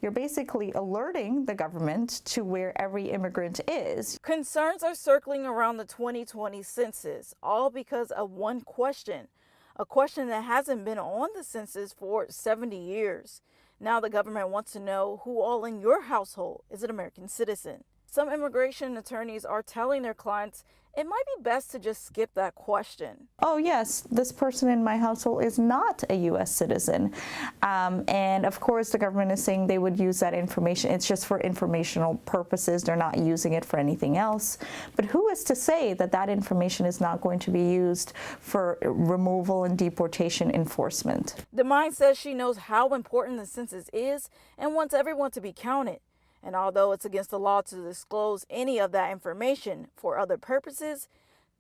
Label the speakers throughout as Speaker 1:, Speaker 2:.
Speaker 1: you're basically alerting the government to where every immigrant is.
Speaker 2: Concerns are circling around the 2020 census, all because of one question, a question that hasn't been on the census for 70 years. Now the government wants to know who all in your household is an American citizen. Some immigration attorneys are telling their clients it might be best to just skip that question.
Speaker 1: Oh yes, this person in my household is not a U.S. citizen. And of course the government is saying they would use that information. It's just for informational purposes. They're not using it for anything else. But who is to say that that information is not going to be used for removal and deportation enforcement?
Speaker 2: DeMine says she knows how important the census is and wants everyone to be counted. And although it's against the law to disclose any of that information for other purposes,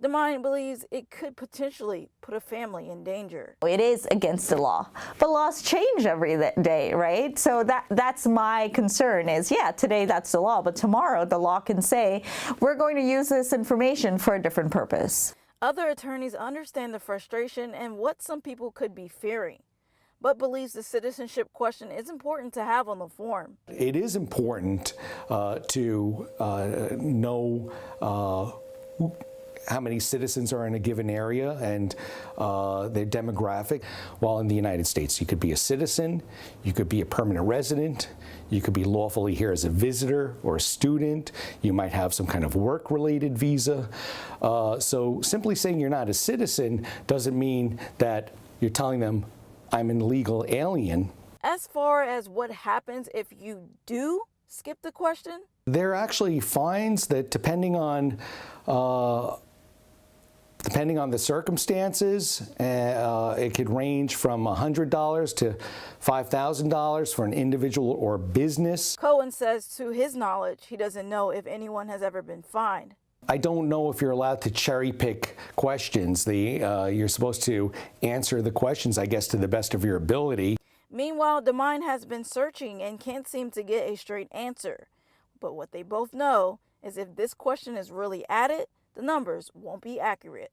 Speaker 2: DeMine believes it could potentially put a family in danger.
Speaker 1: It is against the law, but laws change every day, right? So that's my concern is, yeah, today that's the law, but tomorrow the law can say, we're going to use this information for a different purpose.
Speaker 2: Other attorneys understand the frustration and what some people could be fearing, but believes the citizenship question is important to have on the form.
Speaker 3: It is important to know how many citizens are in a given area and their demographic. While in the United States, you could be a citizen, you could be a permanent resident, you could be lawfully here as a visitor or a student, you might have some kind of work-related visa. So simply saying you're not a citizen doesn't mean that you're telling them, I'm an illegal alien.
Speaker 2: As far as what happens if you do skip the question?
Speaker 3: There are actually fines that, depending on the circumstances, it could range from $100 to $5,000 for an individual or business.
Speaker 2: Cohen says to his knowledge, he doesn't know if anyone has ever been fined.
Speaker 3: I don't know if you're allowed to cherry pick questions. You're supposed to answer the questions, I guess, to the best of your ability.
Speaker 2: Meanwhile, DeMine has been searching and can't seem to get a straight answer. But what they both know is if this question is really added, the numbers won't be accurate.